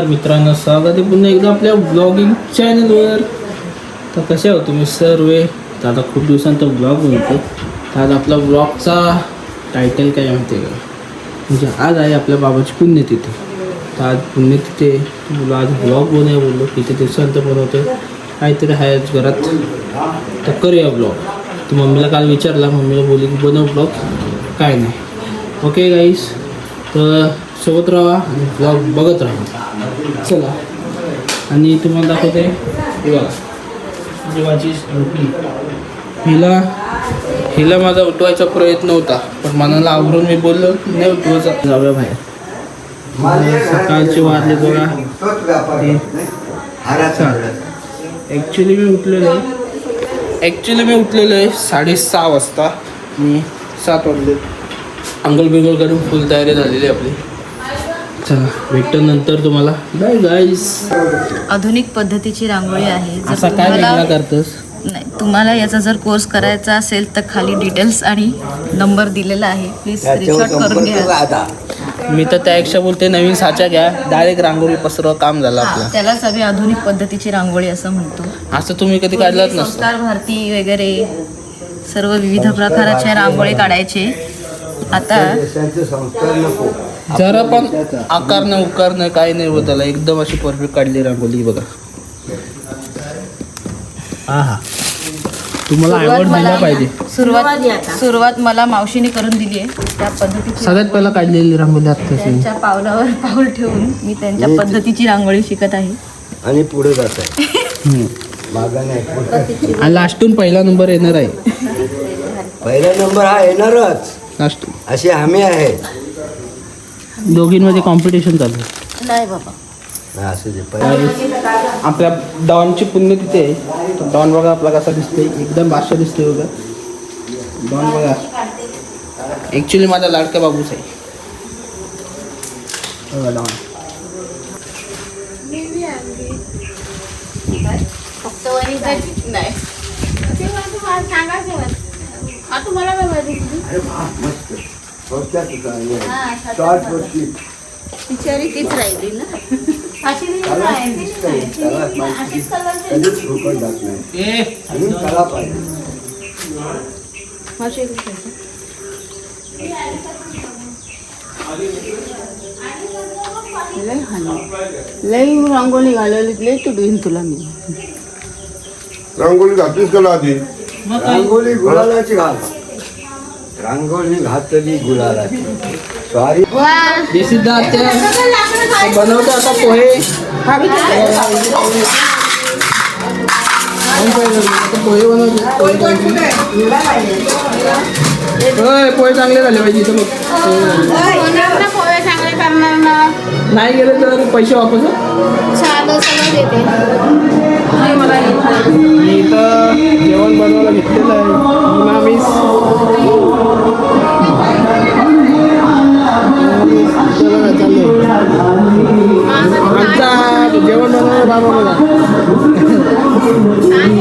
मित्रांनो, स्वागत आहे पुन्हा एकदा आपल्या ब्लॉगिंग चॅनलवर. तर कसे आहोत तुम्ही सर्व? तर आता खूप दिवसांचा ब्लॉग बनतो. तर आज आपला ब्लॉगचा टायटल काय माहिती आहे का? म्हणजे आज आहे आपल्या बाबाची पुण्यतिथी. तर आज पुण्यतिथी आहे. तुला आज ब्लॉग बनवूया बोललो. किती दिवसांचं बनवतो, काहीतरी आहे आज घरात, तर करूया ब्लॉग. तर मम्मीला काल विचारला, मम्मीला बोलली की बनव ब्लॉग, काय नाही. ओके गाईस, तर सोबत राहा आणि ब्लॉग बघत राहा. चला, आणि तुम्हाला दाखवते बघा जीवाची झोपली. हिला माझा उठवायचा प्रयत्न होता, पण मनाला आवरून मी बोललो नाही उठवायचा, जाऊया बाहेर. सकाळचे वाजले बघा. ॲक्च्युली मी उठलेलो आहे 6:30 वाजता आणि 7 वाजले. अंघोळ बिंघोळ करून फुल तयारी झालेली आपली. चला, भेटतो नंतर तुम्हाला. बाय गाईस. आधुनिक पद्धतीची रांगोळी आहे. असा काय वेगळा करतोस? नाही, तुम्हाला याचा जर कोर्स करायचा असेल तर खाली डिटेल्स आणि नंबर दिलेला आहे, प्लीज स्क्रीनशॉट करून घ्या. मी तर त्यापेक्षा बोलते नवीन साचा घ्या, डायरेक्ट रांगोळी पसरव, काम झालं आपलं. त्यालाच आम्ही आधुनिक पद्धतीची रांगोळी असं म्हणतो. असं तुम्ही कधी काढलाच नसतं. संस्कार भारती वगैरे सर्व विविध प्रकारच्या रांगोळी काढायचे. आता जरा पण आकार नाही उकार नाही काही नाही होत त्याला, एकदम अशी परफेक्ट काढली रांगोळी बघा. हा तुम्हाला आवड दिला पाहिजे. सुरुवात मला मावशीने करून दिली आहे. त्या पद्धतीची सगळ्यात पहिला काढलेली रांगोळी आता त्यांच्या पावलावर पाऊल ठेवून मी त्यांच्या पद्धतीची रांगोळी शिकत आहे आणि पुढे जात आहे. आणि लास्टून पहिला नंबर येणार आहे. पहिला नंबर हा येणारच, लास्ट असे आम्ही आहे. दोघींमध्ये कॉम्पिटिशन चालू नाही बाबा. असं जे आपल्या डॉनची पुण्यतिथी आहे. तर डॉन बघा आपला कसा दिसतोय, एकदम बादशाह दिसतोय बघा. डॉन बघा, ॲक्च्युली माझा लाडका बाबूच आहे बघा डॉन. बिचारी तीच राहिली ना. लई रांगोळी घालवली, लई तुडवीन तुला मी. रांगोळी घातलीच का आधी? रांगोळी गुलालाची घाल, रांगोळी घातली गुलालाची. सॉरी, बनवतो आता पोहे. पोहे बनवतो. पोहे चांगले झाले पाहिजे इथं बघ. पोहे चांगले करणार ना, नाही गेले तर पैसे वापस. साधं सगळं देते. मी इथं जेवण बनवायला घेतलेलं आहे. मामीस आमचा जेवण बनवायला बाबा बघा.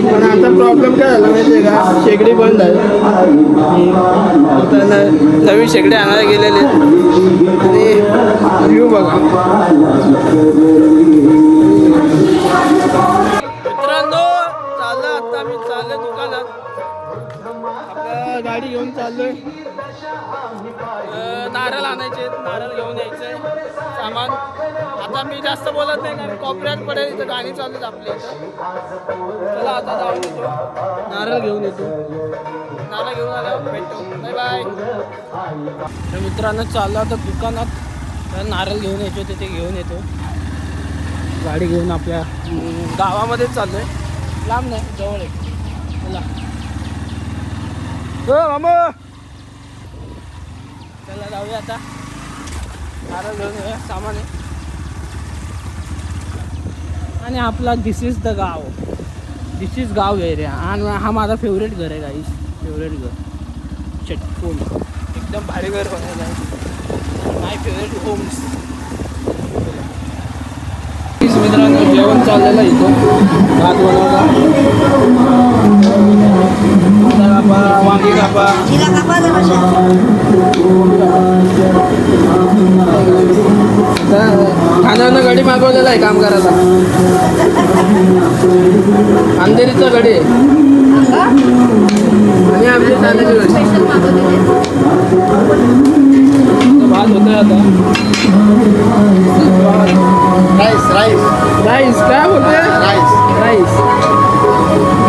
पण आता प्रॉब्लेम काय झाला माहिती आहे का? शेगडी बंद आहे. आता नवीन शेगडी आणायला गेलेले आणि व्ह्यू बघा. मित्रांनो, चाललं आता मी चाललोय दुकानात. आपल्या गाडी घेऊन चाललोय. नारळ आणायचे, नारळ घेऊन यायचंय सामान. आता मी जास्त बोलत नाही कारण कॉपीराईट पडेल. इथं गाणी चालू आहेत आपल्या इथं. चला आता जाऊन येतो, नारळ घेऊन येतो. नारळ घेऊन आल्यावर भेटतो. Bye bye. तर मित्रांनो, चाललो आता दुकानात. तर नारळ घेऊन यायचे होते, ते घेऊन येतो. गाडी घेऊन आपल्या गावामध्येच चाललो आहे, लांब नाही, जवळ आहे. चला मामा, चला जाऊया आता. नारळ घेऊन येऊया, सामान आहे. आणि आपला दिस इज द गाव, दिस इज गाव एरिया. आणि हा माझा फेवरेट घर आहे गाईस, फेवरेट घर. चटकून एकदम भारी घर बनवलं आहे. माय फेवरेट होम्स. मित्रांनो, जेवण चाललेलं इथं. भात बनवला, वांगी कापा, खाण्यानं गाडी मागवलेला आहे काम करायला. अंधेरीचा गडी आहे आणि आमच्या तांदळाची गडी. स्पेशल मागवलेले भात होतोय आता. राईस काय बोलतोय? राईस.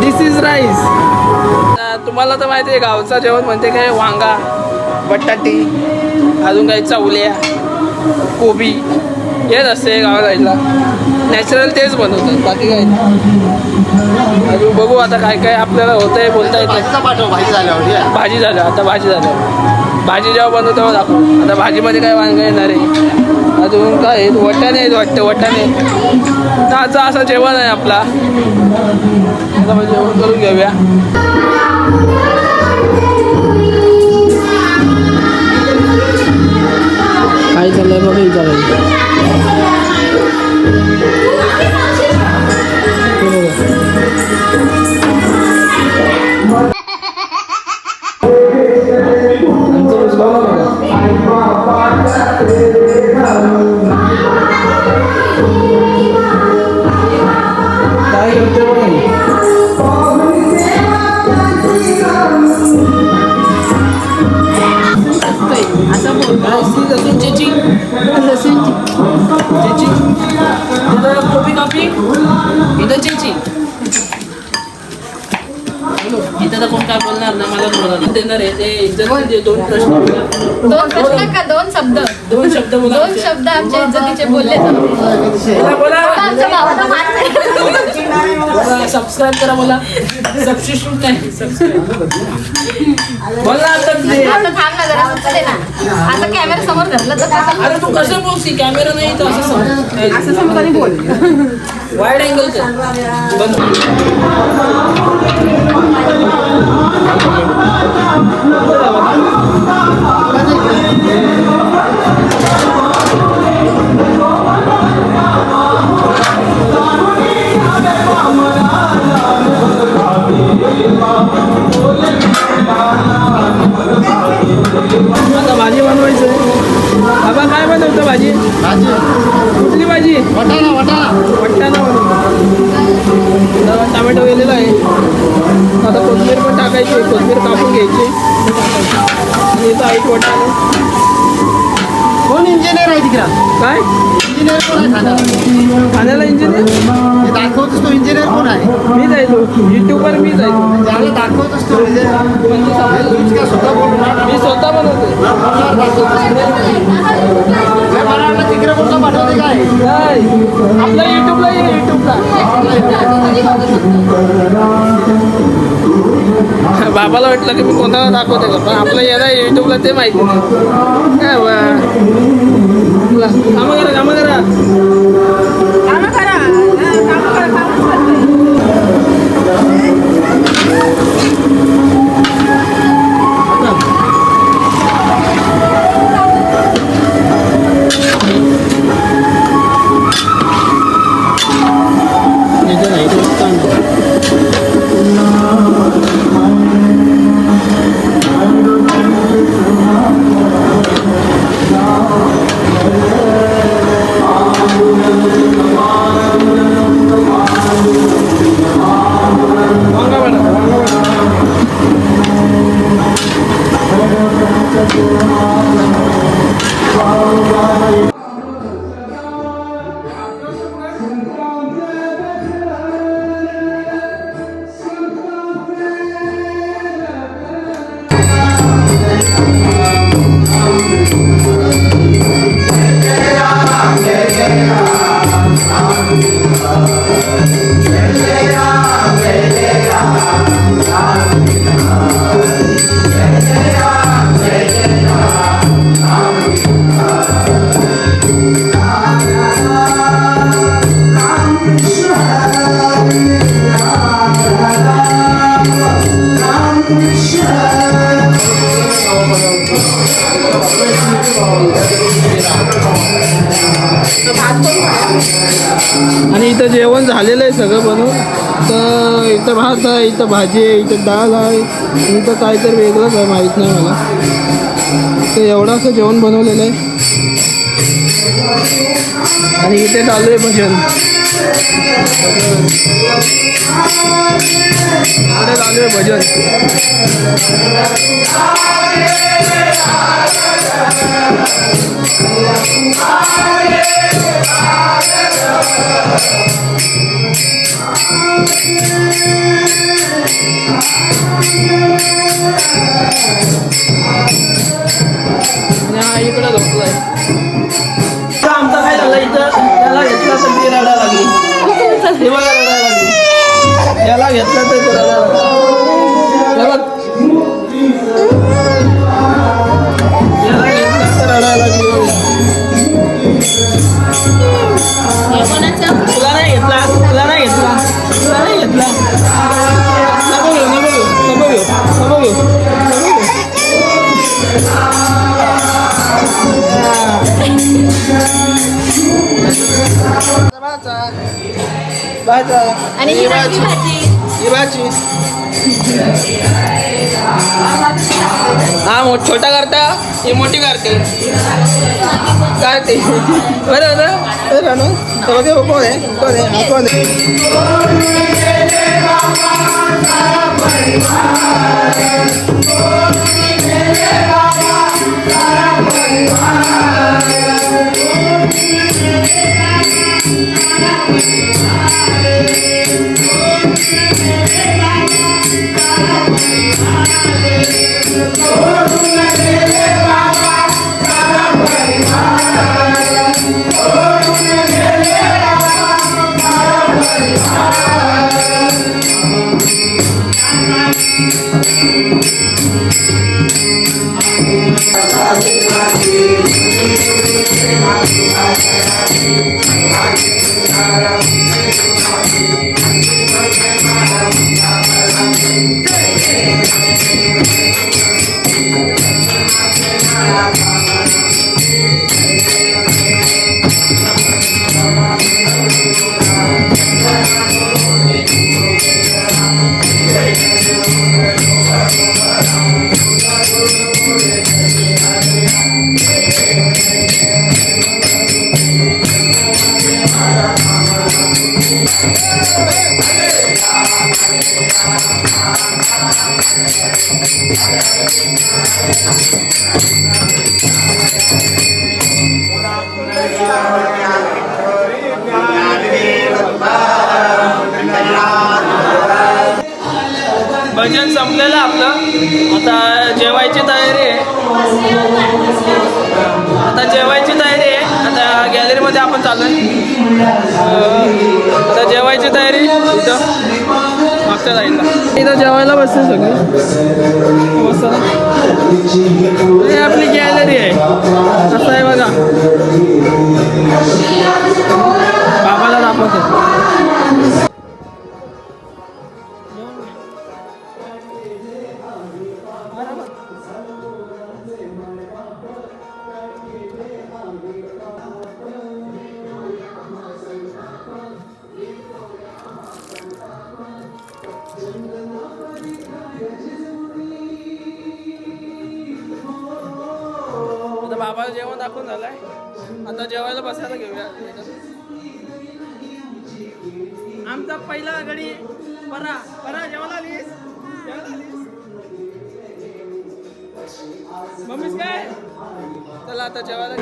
This is rice. तुम्हाला तर माहिती आहे गावचं जेवण म्हणते काय वांगा, बटाटी, अजून काही चवल्या, कोबी हेच असते गावा साईडला. नॅचरल तेच बनवतात, बाकी काय नाही. अजून बघू आता काय काय आपल्याला होतं आहे बोलता येतं. भाजी झालं आता. भाजी जेव्हा बनवतो तेव्हा दाखवू. आता भाजीमध्ये काय वांगा येणार आहे, अजून काय आहेत, वटाणे आहेत वाटतं. वटाणे तर असं जेवण आहे आपला. आता मग जेवण करून घेऊया. काय चाललंय बघा विचारायचं. काय करते असं बोल. लसूण चेची, कोबी कापी, इथं चेची. इथं तर कोण काय बोलणार ना, मला बोलणार देणार आहे ते इज्जत. दोन प्रश्न का दोन शब्द बोला. दोन शब्द आमच्या इज्जतीचे बोलले बोला. आमच्या भावाला मार नाही. सबस्क्राईब करा. बोला सबस्क्रिप्शन नाही, सबस्क्राईब बोला. आता थांब ना जरा, फक्त दे ना. आता कॅमेरा समोर धरला तर अरे तू कसं बोलती? कॅमेरा नाही तर असं समोर बोल. वाईड अँगलचं आता भाजी बनवायचं आहे. बाबा काय बनवतं भाजी? कुठली भाजी? वाटाणा बनवतो. टमॅटो गेलेला आहे. आता कोथिंबीर पण टाकायची. कोथिंबीर कापून घ्यायची आणि इथं आहे वाटाणा. कोण इंजिनियर आहे तिकडा? काय इंजिनियर कोण आहे ठाण्याला? ठाण्याला इंजिनियर? हे दाखवतोस तो इंजिनियर कोण आहे? मी जायचो युट्यूबवर. मी जायचो. ज्याला दाखवतोस तो म्हणजे तूच काय स्वतः बोलणार? मी स्वतः बनवतो. मला वाटलं तिकडे कोणतं पाठवते काय? काय आपल्या युट्यूबला ये. युट्यूबला बाबाला वाटलं की मी कोणाला दाखवते का, पण आपलं येणार युट्यूबला ते माहिती नाही. काय बा कामं करा. कामं करा. आणि इथं जेवण झालेलं आहे सगळं बनवून. तर इथं भात आहे, इथं भाजी आहे, इथं डाळ आहे, इथं काहीतरी वेगळंच आहे, माहीत नाही मला. तर एवढं असं जेवण बनवलेलं आहे. आणि इथे चालू आहे भजन. इकडे चालू आहे भजन. आणि हा इकडे झोपलाय. आमचा काय झालं इथं त्याला घेतला तर ती रडायला लागली. हे बघा रडायला लागली. याला घेतला तर ती रडायला लागली. याला घेतला तर रडायला लागली. तुला नाही घेतला, तुला नाही घेतला, तुला नाही घेतला. नको घेऊ, नको घेऊ, नको घेऊ, नको घेऊ, नको घेऊ. आणि ही भाजी हा छोटा करता ही मोठी करते बरं ना बरं ना. कोण आहे कोण आहे कोण आहे. भजन संपलेलं आपलं. आता जेवायची तयारी आहे. आता गॅलरीमध्ये आपण चालू आहे. आता जेवायची तयारी इथं मागच्या साईडला. इथं जेवायला बसते सगळे मस्त. हे आपली गॅलरी आहे. असं आहे बघा. बाबाला दाखवतो. आता बाबाला जेवण दाखवून झालंय. आता जेवायला बसायला घेऊया. आमचा पहिला गडी परा परा जेवायला आलीस मम्मीच काय. चला आता जेवायला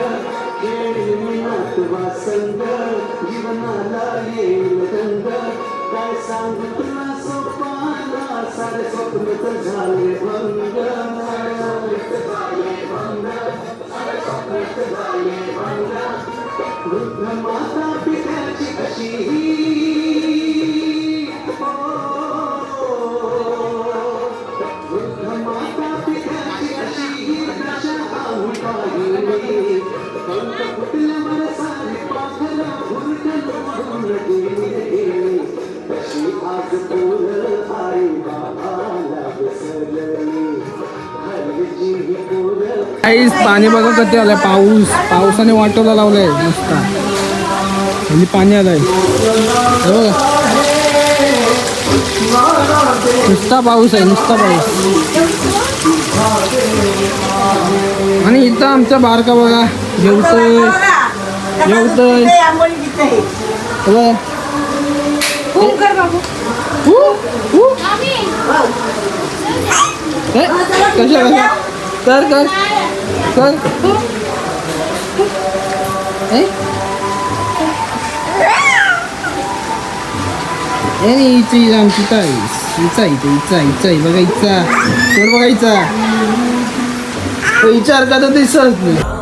पाणी बघा कधी आलंय. पावसाने वाटोला लावलंय मस्त. आणि पाणी आलंय बघा. नुसता पाऊस आहे, नुसता पाऊस. आणि इथं आमचा बारका बघा जेवतोय. जेवतोय बघ. ए, कशा कर कर कर ए? ए, इची आमची ताईस इचा इथे इचा बघा इचा बघायचा विचार का तर दिसत नाही.